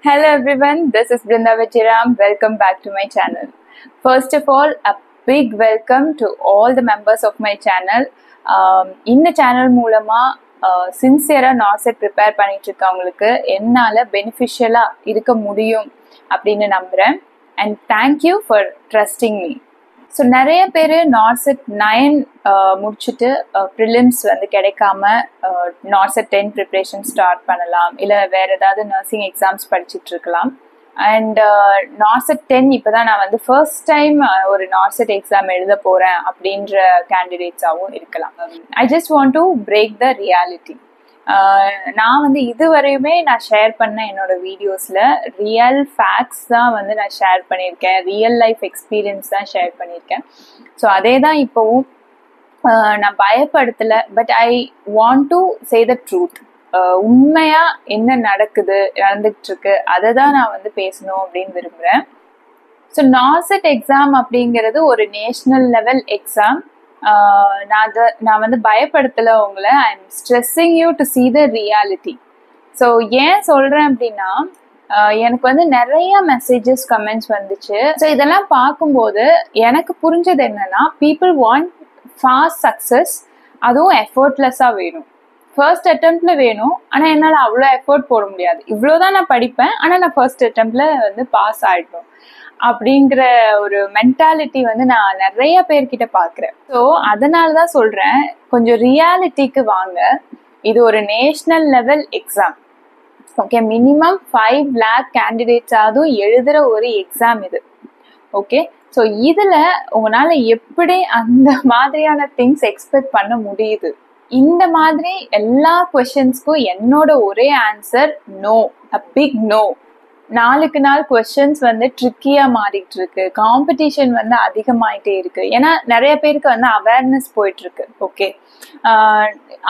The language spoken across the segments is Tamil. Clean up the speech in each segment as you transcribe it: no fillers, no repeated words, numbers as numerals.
Hello everyone, this is Brinda Vechiram. Welcome back to my channel. First of all, a big welcome to all the members of my channel. In the channel மூலமா சின்சியரா நார்செட் ப்ரிப்பேர் பண்ணிட்டு இருக்கவங்களுக்கு என்னால பெனிஃபிஷியலா இருக்க முடியும் அப்படின்னு நம்புறேன். And thank you for trusting me. So நிறைய பேர் நார்செட் 9 முடிச்சுட்டு ப்ரிலிம்ஸ் வந்து கிடைக்காம நார்செட் 10 ப்ரிப்ரேஷன் ஸ்டார்ட் பண்ணலாம், இல்லை வேறு ஏதாவது நர்சிங் எக்ஸாம்ஸ் படிச்சுட்டு இருக்கலாம். அண்ட் நார்செட் 10 இப்போ தான் நான் வந்து ஃபர்ஸ்ட் டைம் ஒரு நார்செட் எக்ஸாம் எழுத போகிறேன் அப்படின்ற கேண்டிடேட்ஸாகவும் இருக்கலாம். I just want to break the reality. நான் வந்து இதுவரையுமே நான் ஷேர் பண்ண என்னோட வீடியோஸில் ரியல் ஃபேக்ட்ஸ் தான் வந்து நான் ஷேர் பண்ணியிருக்கேன், ரியல் லைஃப் எக்ஸ்பீரியன்ஸ் தான் ஷேர் பண்ணியிருக்கேன். ஸோ அதே தான் இப்போவும் நான் பயப்படுத்தலை, but I want to say the truth. உண்மையாக என்ன நடந்துகிட்ருக்கு அதை தான் நான் வந்து பேசணும் அப்படின்னு விரும்புகிறேன். ஸோ நார்செட் எக்ஸாம் அப்படிங்கிறது ஒரு நேஷ்னல் லெவல் எக்ஸாம். நான் வந்து பயப்படுத்தலை உங்களை. I am stressing you to see the reality. So ஏன் சொல்கிறேன் அப்படின்னா, எனக்கு வந்து நிறைய மெசேஜஸ் கமெண்ட்ஸ் வந்துச்சு. ஸோ இதெல்லாம் பார்க்கும்போது எனக்கு புரிஞ்சது என்னன்னா, பீப்புள் வாண்ட் ஃபாஸ்ட் சக்ஸஸ், அதுவும் எஃபர்ட்லெஸ்ஸாக வேணும், ஃபர்ஸ்ட் அட்டெம்ப்ட்ல வேணும். ஆனால் என்னால் அவ்வளோ எஃபர்ட் போட முடியாது. இவ்வளோதான் நான் படிப்பேன், ஆனால் நான் ஃபர்ஸ்ட் அட்டெம்ப்ட்ல வந்து பாஸ் ஆகிட்டோம் அப்படிங்கிற ஒரு மென்டாலிட்டி வந்து நான் நிறைய பேர்கிட்ட பார்க்குறேன். ஸோ அதனால தான் சொல்கிறேன், கொஞ்சம் ரியாலிட்டிக்கு வாங்க. இது ஒரு national level exam. Okay, minimum 5 lakh கேண்டிடேட்ஸாவது எழுதுகிற ஒரு எக்ஸாம் இது. ஓகே, ஸோ இதில் உங்களால் எப்படி அந்த மாதிரியான திங்ஸ் எக்ஸ்பெக்ட் பண்ண முடியுது? இந்த மாதிரி எல்லா கொஷின்ஸ்க்கும் என்னோட ஒரே answer no, a big no. நாளுக்கு நாள் கொஸ்டின்ஸ் வந்து ட்ரிக்கியாக மாறிட்டு இருக்கு, காம்படிஷன் வந்து அதிகமாயிட்டே இருக்கு. ஏன்னா நிறைய பேருக்கு வந்து அவேர்னஸ் போயிட்டு இருக்கு. ஓகே,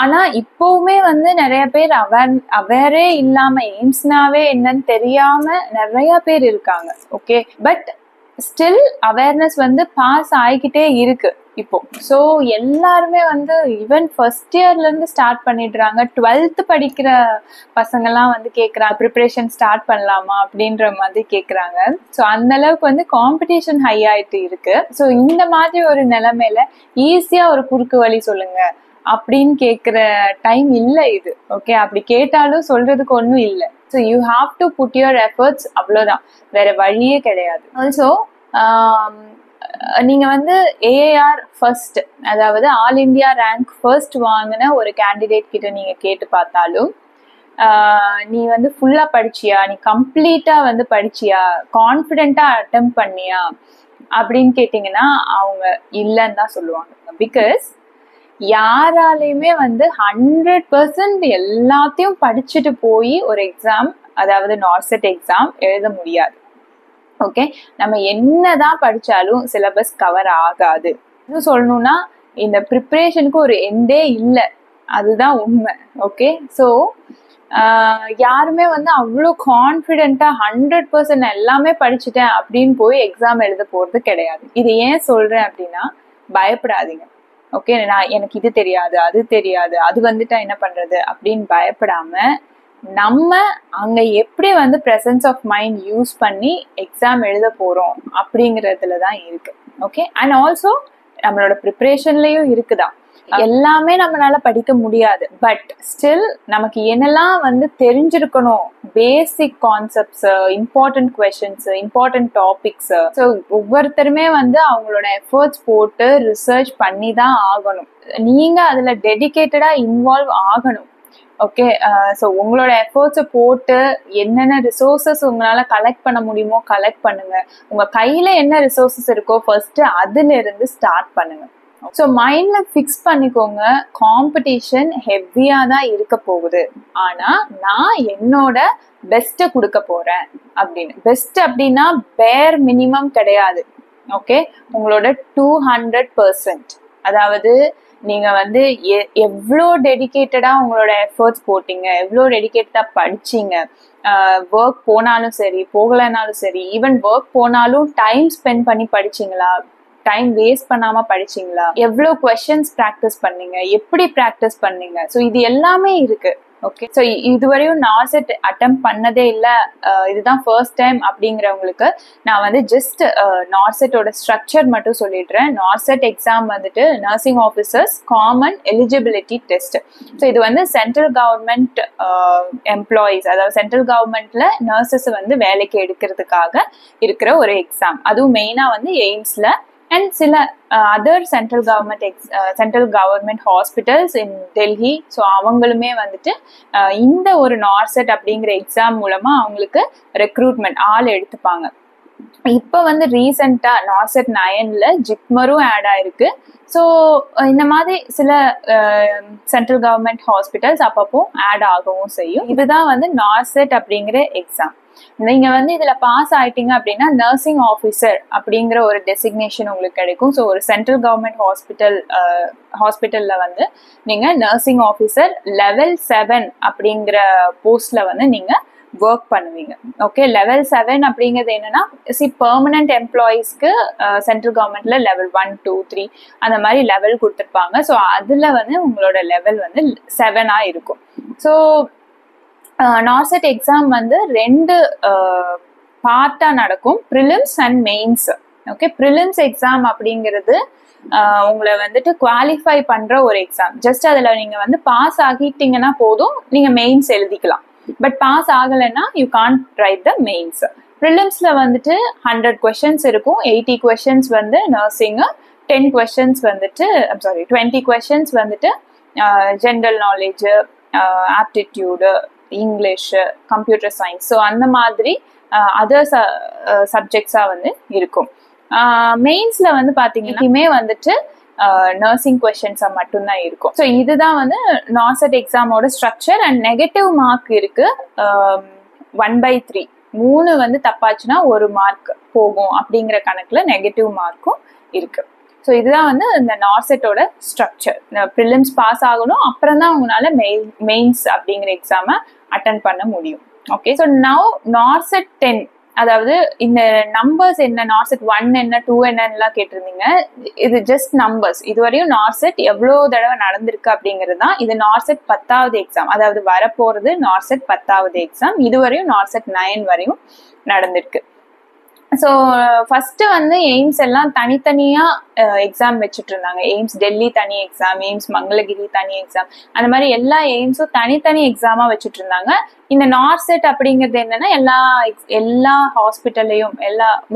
ஆனால் இப்போவுமே வந்து நிறைய பேர் அவேரே இல்லாமல் எய்ம்ஸ்னாவே என்னன்னு தெரியாம நிறைய பேர் இருக்காங்க. ஓகே, பட் ஸ்டில் அவேர்னஸ் வந்து பாஸ் ஆகிக்கிட்டே இருக்கு இப்போ. ஸோ எல்லாருமே வந்து ஈவன் ஃபர்ஸ்ட் இயர்லேருந்து ஸ்டார்ட் பண்ணிடுறாங்க. 12th படிக்கிற பசங்கள்லாம் வந்து கேட்குறாங்க, ப்ரிப்ரேஷன் ஸ்டார்ட் பண்ணலாமா அப்படின்ற மாதிரி கேட்குறாங்க. ஸோ அந்த அளவுக்கு வந்து காம்படிஷன் ஹை ஆகிட்டு இருக்கு. ஸோ இந்த மாதிரி ஒரு நிலைமையில ஈஸியாக ஒரு குறுக்கு வழி சொல்லுங்க அப்படின்னு கேட்குற டைம் இல்லை இது. ஓகே, அப்படி கேட்டாலும் சொல்றதுக்கு ஒன்றும் இல்லை. So you have to put your efforts, அவ்வளோதான், வேற வழியே கிடையாது. ஆல்சோ நீங்க வந்து ஏஆர் ஃபர்ஸ்ட், அதாவது ஆல் இண்டியா ரேங்க் ஃபர்ஸ்ட் வாங்கின ஒரு கேண்டிடேட் கிட்ட நீங்க கேட்டு பார்த்தாலும், நீ வந்து ஃபுல்லா படிச்சியா, நீ கம்ப்ளீட்டா வந்து படிச்சியா, கான்ஃபிடென்ட்டா அட்டெம்ப்ட் பண்ணியா அப்படின்னு கேட்டீங்கன்னா அவங்க இல்லைன்னு தான் சொல்லுவாங்க. பிகாஸ் யாராலையுமே வந்து 100% எல்லாத்தையும் படிச்சுட்டு போய் ஒரு எக்ஸாம், அதாவது நார்செட் எக்ஸாம் எழுத முடியாது. ஓகே, நம்ம என்னதான் படிச்சாலும் சிலபஸ் கவர் ஆகாது. இன்னும் சொல்லணும்னா இந்த ப்ரிப்ரேஷனுக்கு ஒரு எண்டே இல்லை, அதுதான் உண்மை. ஓகே, ஸோ யாருமே வந்து அவ்வளோ கான்ஃபிடென்ட்டா 100% எல்லாமே படிச்சுட்டேன் அப்படின்னு போய் எக்ஸாம் எழுத போறது கிடையாது. இது ஏன் சொல்றேன் அப்படின்னா, பயப்படாதீங்க. ஓகே, எனக்கு இது தெரியாது, அது தெரியாது, அது வந்துட்டா என்ன பண்றது அப்படின்னு பயப்படாம, நம்ம அங்க எப்படி வந்து ப்ரெசன்ஸ் ஆஃப் மைண்ட் யூஸ் பண்ணி எக்ஸாம் எழுத போறோம் அப்படிங்கறதுல தான் இருக்கு. ஓகே, அண்ட் ஆல்சோ நம்மளோட ப்ரிப்ரேஷன்லயும் இருக்குதான். எல்லாமே நம்மளால படிக்க முடியாது, பட் ஸ்டில் நமக்கு என்னெல்லாம் வந்து தெரிஞ்சிருக்கணும், பேசிக் concepts, important questions, important topics. So ஒவ்வொருத்தருமே வந்து அவங்களோட எஃபர்ட்ஸ் போட்டு ரிசர்ச் பண்ணி தான் ஆகணும். நீங்க அதுல டெடிகேட்டடா இன்வால்வ் ஆகணும். ஓகே, ஸோ உங்களோட எஃபர்ட்ஸை போட்டு என்னென்ன ரிசோர்ஸஸ் உங்களால் கலெக்ட் பண்ண முடியுமோ கலெக்ட் பண்ணுங்க. உங்கள் கையில் என்ன ரிசோர்ஸஸ் இருக்கோ ஃபர்ஸ்ட் அதுல இருந்து ஸ்டார்ட் பண்ணுங்க. ஸோ மைண்ட்ல ஃபிக்ஸ் பண்ணிக்கோங்க, காம்படிஷன் ஹெவியாக தான் இருக்க போகுது, ஆனால் நான் என்னோட பெஸ்ட்டை கொடுக்க போறேன் அப்படின்னு. பெஸ்ட் அப்படின்னா பேர் மினிமம் கிடையாது. ஓகே, உங்களோட 200%, அதாவது நீங்க வந்து எவ்வளோ டெடிகேட்டடா உங்களோட எஃபர்ட்ஸ் போட்டீங்க, எவ்வளோ டெடிகேட்டடா படிச்சீங்க. ஒர்க் போனாலும் சரி, போகலைனாலும் சரி, ஈவன் ஒர்க் போனாலும் டைம் ஸ்பெண்ட் பண்ணி படிச்சீங்களா, டைம் வேஸ்ட் பண்ணாம படிச்சீங்களா, எவ்வளோ கொஸ்டின்ஸ் ப்ராக்டிஸ் பண்ணீங்க, எப்படி ப்ராக்டிஸ் பண்ணீங்க. ஸோ இது எல்லாமே இருக்கு. ஓகே, ஸோ இதுவரையும் நார்செட் அட்டம் பண்ணதே இல்லை, இதுதான் ஃபர்ஸ்ட் டைம் அப்படிங்கிறவங்களுக்கு நான் வந்து ஜஸ்ட் நார்செட்டோட ஸ்ட்ரக்சர் மட்டும் சொல்லிடுறேன். நார்செட் எக்ஸாம் வந்துட்டு nursing officers common eligibility test. So இது வந்து சென்ட்ரல் கவர்மெண்ட் எம்ப்ளாயீஸ், அதாவது சென்ட்ரல் கவர்மெண்ட்ல நர்சஸ் வந்து வேலைக்கு எடுக்கிறதுக்காக இருக்கிற ஒரு எக்ஸாம். அதுவும் மெயினாக வந்து எய்ம்ஸில் அண்ட் சில அதர் சென்ட்ரல் கவர்மெண்ட் ஹாஸ்பிட்டல்ஸ் இன் டெல்லி. ஸோ அவங்களுமே வந்துட்டு இந்த ஒரு நார்செட் அப்படிங்கிற எக்ஸாம் மூலமா அவங்களுக்கு ரெக்ரூட்மெண்ட் ஆள் எடுத்துப்பாங்க. இப்போ வந்து ரீசெண்டா நார்செட் 9ல ஜிப்மரும் ஆட் ஆயிருக்கு. ஸோ இந்த மாதிரி சில சென்ட்ரல் கவர்மெண்ட் ஹாஸ்பிட்டல்ஸ் அப்பப்போ ஆட் ஆகவும் செய்யும். இதுதான் வந்து நார்செட் அப்படிங்கிற எக்ஸாம். நீங்க வந்து இதுல பாஸ் ஆயிட்டீங்க அப்படின்னா நர்சிங் ஆஃபீஸர் அப்படிங்கிற ஒரு டெசிக்னேஷன் உங்களுக்கு கிடைக்கும். ஸோ ஒரு சென்ட்ரல் கவர்மெண்ட் ஹாஸ்பிட்டல்ல வந்து நீங்க நர்சிங் ஆஃபீஸர் லெவல் 7 அப்படிங்கிற போஸ்ட்ல வந்து நீங்க ஒர்க் பண்ணுவீங்க. ஓகே, லெவல் 7 அப்படிங்கிறது என்னன்னா பெர்மனன்ட் எம்ப்ளாயீஸ்க்கு சென்ட்ரல் கவர்மெண்ட்ல லெவல் 1, 2, 3 அந்த மாதிரி லெவல் கொடுத்துருப்பாங்க. ஸோ அதுல வந்து உங்களோட லெவல் வந்து 7ஆ இருக்கும். ஸோ நார்செட் எக்ஸாம் வந்து 2 பார்ட்டா நடக்கும், prelims and mains. Okay, prelims exam அப்படிங்கிறது உங்களை வந்துட்டு குவாலிஃபை பண்ற ஒரு எக்ஸாம். ஜஸ்ட் அதுல நீங்க வந்து பாஸ் ஆகிட்டீங்கன்னா போதும், நீங்க மெயின்ஸ் எழுதிக்கலாம். பட் பாஸ் ஆகலைன்னா you can't write the mains. ப்ரிலிம்ஸ்ல வந்துட்டு 100 questions இருக்கும். 80 questions வந்து நர்சிங், 10 questions வந்துட்டு 20 questions வந்துட்டு general knowledge, aptitude, English, computer science. So அந்த மாதிரி அதர் சப்ஜெக்ட்ஸா வந்து இருக்கும். மெயின்ஸ்ல வந்து பாத்தீங்கன்னா வந்துட்டு நர்சிங் கொஸ்டின்ஸா மட்டும்தான் இருக்கும். ஸோ இதுதான் வந்து நார்செட் எக்ஸாமோட ஸ்ட்ரக்சர். அண்ட் நெகட்டிவ் மார்க் இருக்கு 1/3. 3 வந்து தப்பாச்சுன்னா 1 மார்க் போகும் அப்படிங்கிற கணக்குல நெகட்டிவ் மார்க்கும் இருக்கு. ஸோ இதுதான் வந்து இந்த நார்செட்டோட ஸ்ட்ரக்சர். ப்ரிலிம்ஸ் பாஸ் ஆகணும், அப்புறம் தான் உங்களால மெயின்ஸ் அப்படிங்கிற எக்ஸாமை அட்டன் பண்ண முடியும். ஓகே, ஸோ நவ் நார்செட் 10, அதாவது இந்த நம்பர்ஸ் என்ன, நார்செட் 1 என்ன 2 என்னலாம் கேட்டிருந்தீங்க. இது ஜஸ்ட் நம்பர்ஸ். இதுவரையும் நார்செட் எவ்வளோ தடவை நடந்திருக்கு அப்படிங்கிறது தான். இது நார்செட் 10வது எக்ஸாம், அதாவது வரப்போறது நார்செட் 10வது எக்ஸாம். இதுவரையும் நார்செட் 9 வரையும் நடந்திருக்கு. ஸோ ஃபர்ஸ்ட் வந்து எய்ம்ஸ் எல்லாம் தனித்தனியா எக்ஸாம் வச்சுட்டு இருந்தாங்க. எய்ம்ஸ் டெல்லி தனி எக்ஸாம், எய்ம்ஸ் மங்களகிரி தனி எக்ஸாம், அந்த மாதிரி எல்லா எய்ம்ஸும் தனித்தனி எக்ஸாமா வச்சுட்டு இருந்தாங்க. இந்த நார்செட் அப்படிங்கிறது என்னன்னா எல்லா ஹாஸ்பிட்டல்லையும்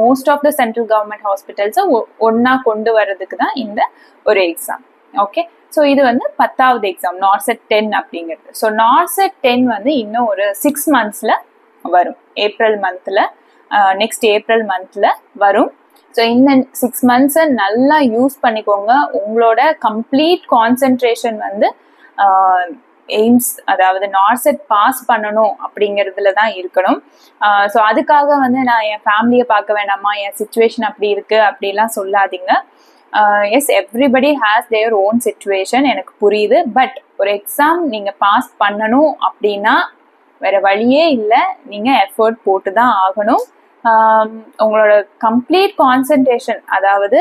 most of the central government ஹாஸ்பிட்டல்ஸை ஒன்னா கொண்டு வர்றதுக்கு தான் இந்த ஒரு எக்ஸாம். ஓகே, ஸோ இது வந்து 10வது எக்ஸாம் நார்செட் 10 அப்படிங்கிறது. ஸோ நார்செட் 10 வந்து இன்னும் ஒரு 6 monthsல வரும். ஏப்ரல் மந்த்ல, நெக்ஸ்ட் ஏப்ரல் மந்த்ல வரும். ஸோ இந்த 6 months நல்லா யூஸ் பண்ணிக்கோங்க. உங்களோட கம்ப்ளீட் கான்சென்ட்ரேஷன் வந்து எய்ம்ஸ், அதாவது நார்செட் பாஸ் பண்ணணும் அப்படிங்கிறதுல தான் இருக்கணும். ஸோ அதுக்காக வந்து நான் என் ஃபேமிலியை பார்க்க வேண்டாமா, என் சிச்சுவேஷன் அப்படி இருக்கு அப்படிலாம் சொல்லாதீங்க. Yes, everybody has their own situation, எனக்கு புரியுது. பட் ஒரு எக்ஸாம் நீங்க பாஸ் பண்ணணும் அப்படின்னா வேற வழியே இல்லை, நீங்க எஃபர்ட் போட்டு தான் ஆகணும். உங்களோட கம்ப்ளீட் கான்சென்ட்ரேஷன், அதாவது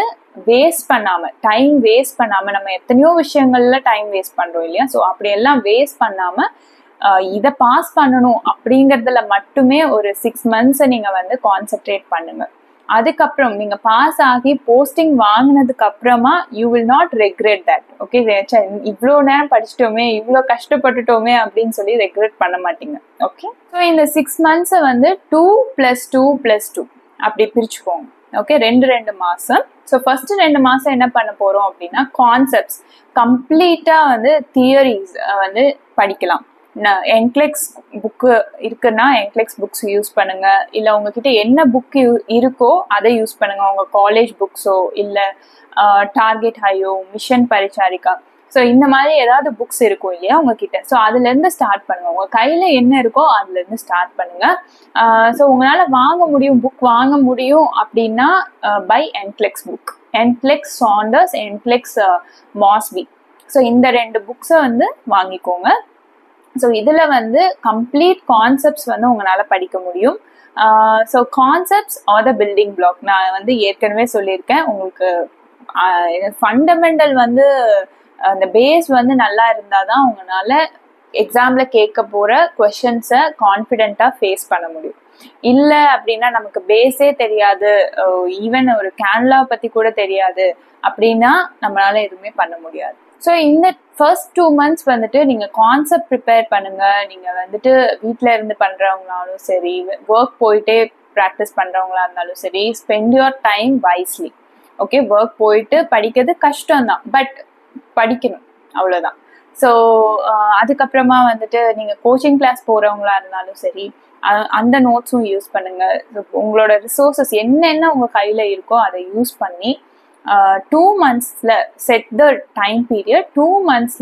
வேஸ்ட் பண்ணாம, டைம் வேஸ்ட் பண்ணாம, நம்ம எத்தனையோ விஷயங்கள்ல டைம் வேஸ்ட் பண்றோம் இல்லையா? ஸோ அப்படியெல்லாம் வேஸ்ட் பண்ணாம இதை பாஸ் பண்ணணும் அப்படிங்கறதுல மட்டுமே ஒரு 6 months நீங்க வந்து கான்சென்ட்ரேட் பண்ணுங்க. அதுக்கப்புறம் நீங்க பாஸ் ஆகி போஸ்டிங் வாங்கினதுக்கு அப்புறமா you will not regret that. Okay, இவ்வளோ நேரம் படிச்சுட்டோமே, இவ்வளோ கஷ்டப்பட்டுட்டோமே அப்படின்னு சொல்லி ரெக்ரெட் பண்ண மாட்டீங்க. ஓகே, ஸோ இந்த 6 months வந்து 2 + 2 + 2 அப்படி பிரிச்சுக்கோங்க. ஓகே, 2 மாசம். ஸோ ஃபர்ஸ்ட் 2 மாசம் என்ன பண்ண போறோம் அப்படின்னா கான்செப்ட்ஸ் கம்ப்ளீட்டா வந்து தியரிஸ் வந்து படிக்கலாம். என்க்ளெக்ஸ் புக்கு இருக்குன்னா என்க்ளெக்ஸ் புக்ஸ் யூஸ் பண்ணுங்க. இல்லை உங்ககிட்ட என்ன புக் இருக்கோ அதை யூஸ் பண்ணுங்க. உங்க காலேஜ் புக்ஸோ இல்லை டார்கெட் ஹையோ, மிஷன் பரிச்சாரிக்கா, ஸோ இந்த மாதிரி ஏதாவது புக்ஸ் இருக்கும் இல்லையா உங்ககிட்ட, ஸோ அதுல இருந்து ஸ்டார்ட் பண்ணுங்க. உங்க கையில என்ன இருக்கோ அதுல இருந்து ஸ்டார்ட் பண்ணுங்க. ஸோ உங்களால புக் வாங்க முடியும் அப்படின்னா buy NCLEX book, NCLEX Saunders, NCLEX Mosby. So இந்த 2 புக்ஸை வந்து வாங்கிக்கோங்க. ஸோ இதில் வந்து கம்ப்ளீட் கான்செப்ட்ஸ் வந்து உங்களால் படிக்க முடியும். ஸோ கான்செப்ட்ஸ் ஆர் த பில்டிங் பிளாக். நான் வந்து ஏற்கனவே சொல்லியிருக்கேன், உங்களுக்கு ஃபண்டமெண்டல் வந்து அந்த பேஸ் வந்து நல்லா இருந்தால் தான் உங்களால் எக்ஸாமில் கேட்க போகிற கொஷின்ஸை கான்ஃபிடென்ட்டாக ஃபேஸ் பண்ண முடியும். இல்லை அப்படின்னா நமக்கு பேஸே தெரியாது, ஈவன் ஒரு கேன்லா பற்றி கூட தெரியாது அப்படின்னா நம்மளால எதுவுமே பண்ண முடியாது. ஸோ இந்த ஃபர்ஸ்ட் 2 months வந்துட்டு நீங்கள் கான்செப்ட் ப்ரிப்பேர் பண்ணுங்கள். நீங்கள் வந்துட்டு வீட்டில் இருந்து பண்ணுறவங்களாலும் சரி, ஒர்க் போயிட்டே ப்ராக்டிஸ் பண்ணுறவங்களா இருந்தாலும் சரி, spend your time wisely. Okay, work போயிட்டு படிக்கிறது கஷ்டம்தான், பட் படிக்கணும், அவ்வளோதான். ஸோ அதுக்கப்புறமா வந்துட்டு நீங்கள் கோச்சிங் கிளாஸ் போகிறவங்களா இருந்தாலும் சரி, அந்த நோட்ஸும் யூஸ் பண்ணுங்கள். உங்களோட ரிசோர்ஸஸ் என்னென்ன உங்கள் கையில் இருக்கோ அதை யூஸ் பண்ணி 2 months set the time period. 2 months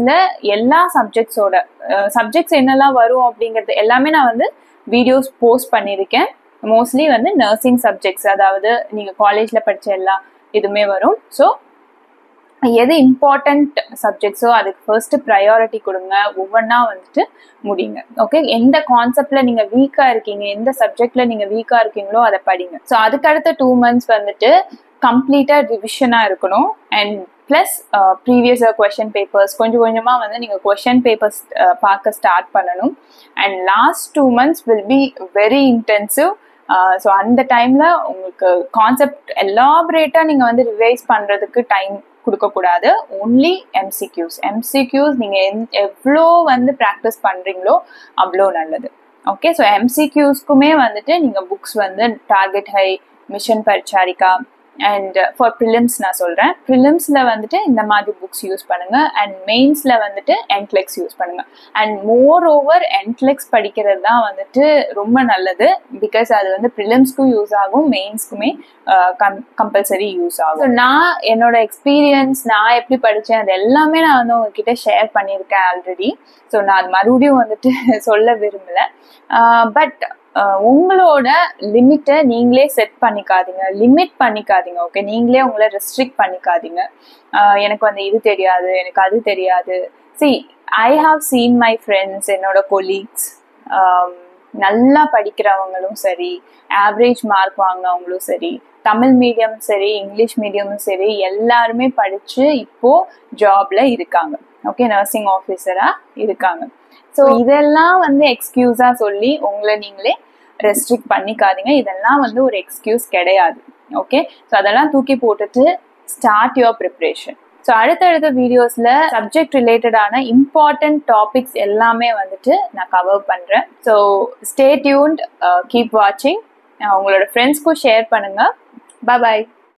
எல்லா சப்ஜெக்ட்ஸ் என்னெல்லாம் வரும் அப்படிங்கிறது எல்லாமே நான் வந்து வீடியோஸ் போஸ்ட் பண்ணியிருக்கேன். மோஸ்ட்லி வந்து நர்சிங் சப்ஜெக்ட்ஸ், அதாவது நீங்கள் காலேஜில் படித்த எல்லா இதுவுமே வரும். ஸோ எது இம்பார்ட்டண்ட் சப்ஜெக்ட்ஸோ அதுக்கு ஃபர்ஸ்ட் ப்ரையாரிட்டி கொடுங்க, ஒவ்வொன்றா வந்துட்டு முடிங்க. ஓகே, எந்த கான்செப்ட்ல நீங்க வீக்கா இருக்கீங்க, எந்த சப்ஜெக்ட்ல நீங்க வீக்கா இருக்கீங்களோ அதை படிங்க. ஸோ அதுக்கடுத்த 2 months வந்துட்டு கம்ப்ளீட்டா ரிவிஷனா இருக்கணும். And plus previous question papers கொஞ்சம் கொஞ்சமா வந்து நீங்க கொஷின் பேப்பர்ஸ் பார்க்க ஸ்டார்ட் பண்ணணும். And last 2 months will be very intensive. So அந்த டைம்ல உங்களுக்கு கான்செப்ட் எலாபரேட்டா நீங்க வந்து ரிவைஸ் பண்றதுக்கு டைம் கொடுக்கக்கூடாது. ஒன்லி எம்சிக்யூஸ் நீங்க எவ்வளோ வந்து ப்ராக்டிஸ் பண்றீங்களோ அவ்வளோ நல்லது. ஓகே, ஸோ எம்சிக்யூஸ்க்குமே வந்துட்டு நீங்க புக்ஸ் வந்து target high, mission Paricharika and for prelims நான் சொல்றேன். ப்ரிலிம்ஸ்ல வந்துட்டு இந்த மாதிரி புக்ஸ் யூஸ் பண்ணுங்க. அண்ட் மெயின்ஸ்ல வந்துட்டு என்ட்லெக்ஸ் யூஸ் பண்ணுங்க. அண்ட் மோர் ஓவர் என்ட்லெக்ஸ் படிக்கிறது தான் வந்துட்டு ரொம்ப நல்லது. பிகாஸ் அது வந்து ப்ரிலிம்ஸ்க்கும் யூஸ் ஆகும், மெயின்ஸ்க்குமே கம்பல்சரி யூஸ் ஆகும். ஸோ நான் என்னோட எக்ஸ்பீரியன்ஸ், நான் எப்படி படித்தேன், அது எல்லாமே நான் வந்து உங்ககிட்ட ஷேர் பண்ணியிருக்கேன் ஆல்ரெடி. ஸோ நான் அது மறுபடியும் வந்துட்டு சொல்ல விரும்பலை. பட் உங்களோட லிமிட்டை நீங்களே செட் பண்ணிக்காதீங்க, லிமிட் பண்ணிக்காதீங்க. ஓகே, நீங்களே உங்களை ரெஸ்ட்ரிக்ட் பண்ணிக்காதீங்க. எனக்கு வந்து இது தெரியாது, எனக்கு அது தெரியாது. See, I have seen my friends, என்னோட கொலீக்ஸ், நல்லா படிக்கிறவங்களும் சரி, ஆவரேஜ் மார்க் வாங்கினவங்களும் சரி, தமிழ் மீடியம் சரி, இங்கிலீஷ் மீடியமும் சரி, எல்லாருமே படித்து இப்போ ஜாப்ல இருக்காங்க. ஓகே, நர்சிங் ஆஃபீஸரா இருக்காங்க. ஸோ இதெல்லாம் வந்து எக்ஸ்கியூஸா சொல்லி உங்களை நீங்களே ரெஸ்ட்ரிக்ட் பண்ணிக்காதீங்க. இதெல்லாம் வந்து ஒரு எக்ஸ்கியூஸ் கிடையாது. ஓகே, ஸோ அதெல்லாம் தூக்கி போட்டுட்டு ஸ்டார்ட் யுவர் ப்ரிப்ரேஷன். ஸோ அடுத்தடுத்த வீடியோஸில் சப்ஜெக்ட் ரிலேட்டடான இம்பார்ட்டன்ட் டாபிக்ஸ் எல்லாமே வந்துட்டு நான் கவர் பண்ணுறேன். ஸோ ஸ்டே டியூன்ட், கீப் வாட்சிங். உங்களோட ஃப்ரெண்ட்ஸ்க்கும் ஷேர் பண்ணுங்கள். பாய்.